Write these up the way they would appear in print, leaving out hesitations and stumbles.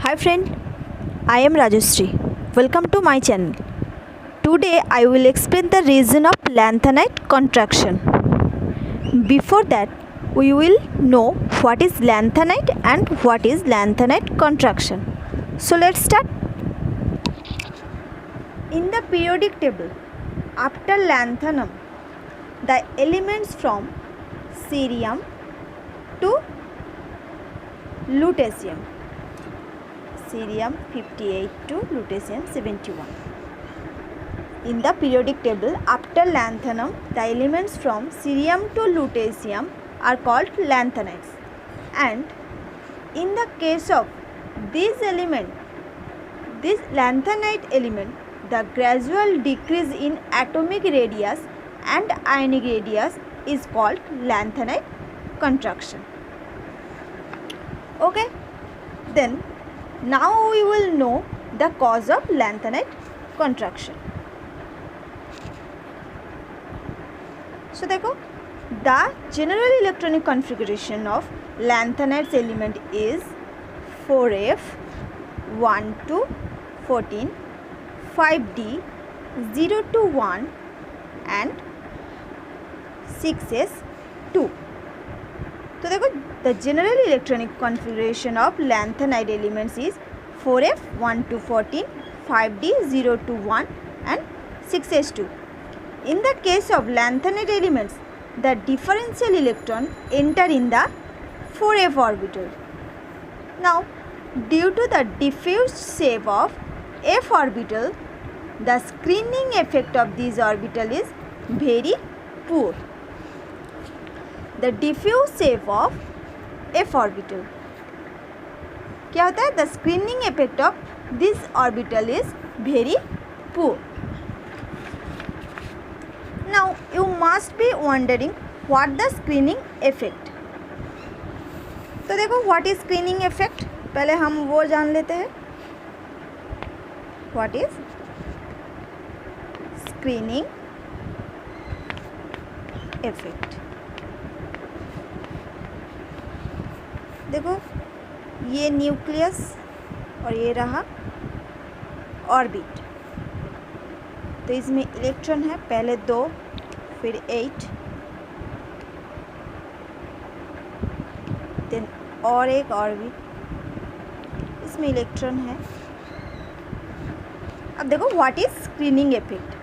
Hi friend, I am Rajashree. Welcome to my channel. Today I will explain the reason of lanthanide contraction. Before that, we will know what is lanthanide and what is lanthanide contraction. So let's start. In the periodic table, after lanthanum, the elements from cerium to lutetium, cerium 58 to lutetium 71. In the periodic table, after lanthanum, the elements from cerium to lutetium are called lanthanides. And in the case of this lanthanide element, the gradual decrease in atomic radius and ionic radius is called lanthanide contraction. Okay, then now we will know the cause of lanthanide contraction. So देखो, the general electronic configuration of lanthanide's element is 4f 1 to 14, 5d 0 to 1 and 6s 2. तो देखो, the general electronic configuration of lanthanide elements is 4f 1 to 14, 5d 0 to 1 and 6s2. In the case of lanthanide elements, the differential electron enter in the 4f orbital. Now, due to the diffuse shape of f orbital, the screening effect of this orbital is very poor. The diffuse shape of f orbital, क्या होता है? The screening effect of this orbital is very poor. Now you must be wondering what the screening effect. तो देखो, what is screening effect? पहले हम वो जान लेते हैं. What is screening effect? देखो, ये न्यूक्लियस और ये रहा ऑर्बिट. तो इसमें इलेक्ट्रॉन है, पहले 2 फिर 8, देन और एक ऑर्बिट, इसमें इलेक्ट्रॉन है. अब देखो, what is screening effect.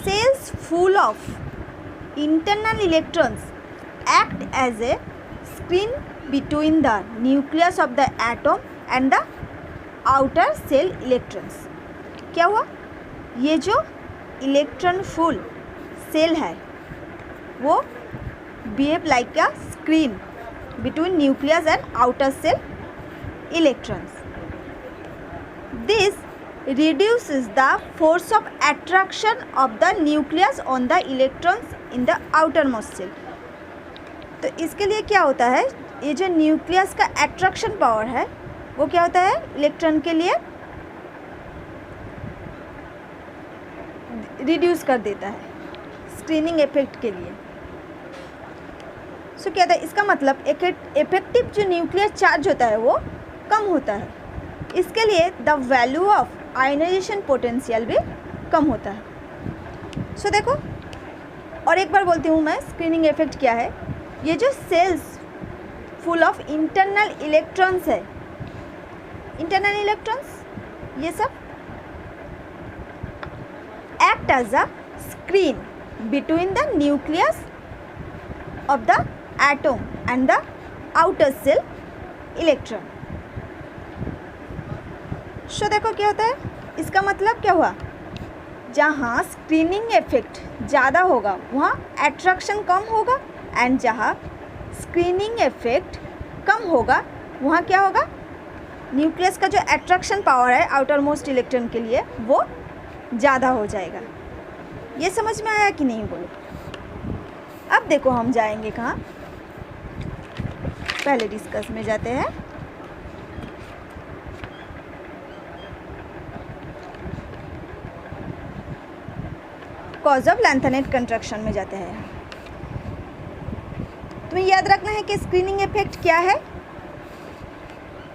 Shells full of internal electrons act as a screen between the nucleus of the atom and the outer cell electrons. क्या हुआ? ये जो इलेक्ट्रॉन फुल सेल है वो behave like a screen between nucleus and outer cell electrons. This reduces the force of attraction of the nucleus on the electrons in the outermost cell. तो इसके लिए क्या होता है, ये जो न्यूक्लियस का अट्रैक्शन पावर है वो क्या होता है, इलेक्ट्रॉन के लिए रिड्यूस कर देता है स्क्रीनिंग इफेक्ट के लिए. सो क्या था इसका मतलब, इफेक्टिव जो न्यूक्लियर चार्ज होता है वो कम होता है. इसके लिए the value of ionisation potential भी कम होता है. सो देखो, और एक बार बोलती हूँ मैं, स्क्रीनिंग इफेक्ट क्या है. ये जो shells full of internal electrons है, इंटरनल इलेक्ट्रॉन्स ये सब act as a screen between the nucleus of the atom and the outer shell electron. So देखो क्या होता है, इसका मतलब क्या हुआ, जहाँ स्क्रीनिंग इफेक्ट ज़्यादा होगा वहाँ अट्रैक्शन कम होगा, एंड जहाँ स्क्रीनिंग इफेक्ट कम होगा वहाँ क्या होगा, न्यूक्लियस का जो अट्रैक्शन पावर है आउटर मोस्ट इलेक्ट्रॉन के लिए वो ज़्यादा हो जाएगा. ये समझ में आया कि नहीं बोलो. अब देखो, हम जाएंगे कहाँ, पहले डिस्कस में जाते हैं. कॉज ऑफ लैंथनाइड कंट्रैक्शन में जाते हैं. इसमें याद रखना है कि स्क्रीनिंग इफेक्ट क्या है।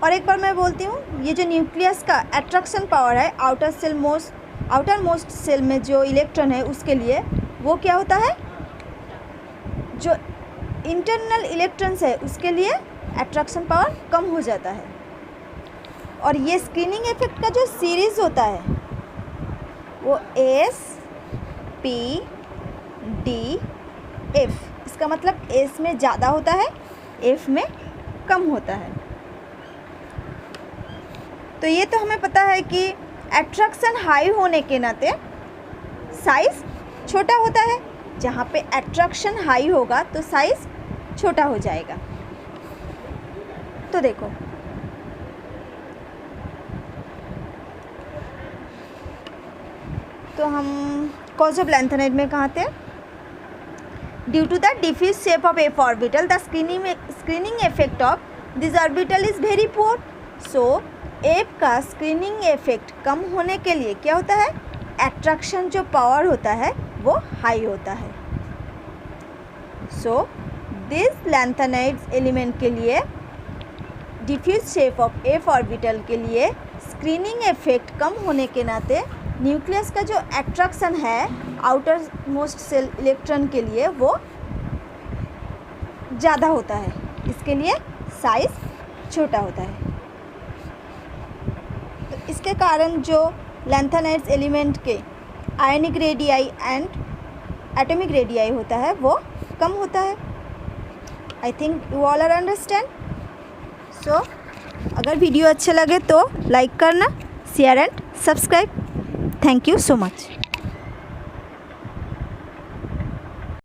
और एक बार मैं बोलती हूँ, ये जो न्यूक्लियस का अट्रैक्शन पावर है आउटर मोस्ट सेल में जो इलेक्ट्रॉन है उसके लिए, वो क्या होता है, जो इंटरनल इलेक्ट्रॉन्स है उसके लिए अट्रैक्शन पावर कम हो जाता है। और ये स्क्रीनिंग इफेक्ट का जो सीरीज़ होता है वो S P D F, इसका मतलब S में ज़्यादा होता है, F में कम होता है। तो ये तो हमें पता है कि अट्रैक्शन हाई होने के नाते साइज़ छोटा होता है। जहाँ पे अट्रैक्शन हाई होगा तो साइज़ छोटा हो जाएगा। तो देखो, तो हम कॉज ऑफ लैंथेनाइड में कहाँ थे? Due to the diffuse shape of f orbital the screening effect of this orbital is very poor. So f का स्क्रीनिंग इफेक्ट कम होने के लिए क्या होता है, अट्रैक्शन जो पावर होता है वो हाई होता है। सो दिस लैंथेनाइड्स एलिमेंट के लिए diffuse shape of f orbital के लिए स्क्रीनिंग इफेक्ट कम होने के नाते न्यूक्लियस का जो अट्रैक्शन है आउटर मोस्ट सेल इलेक्ट्रॉन के लिए वो ज़्यादा होता है, इसके लिए साइज़ छोटा होता है। तो इसके कारण जो लैंथेनाइड्स एलिमेंट के ionic radii and atomic radii होता है वो कम होता है। I think you all are understand. So अगर वीडियो अच्छे लगे तो लाइक करना, share and subscribe. Thank you so much.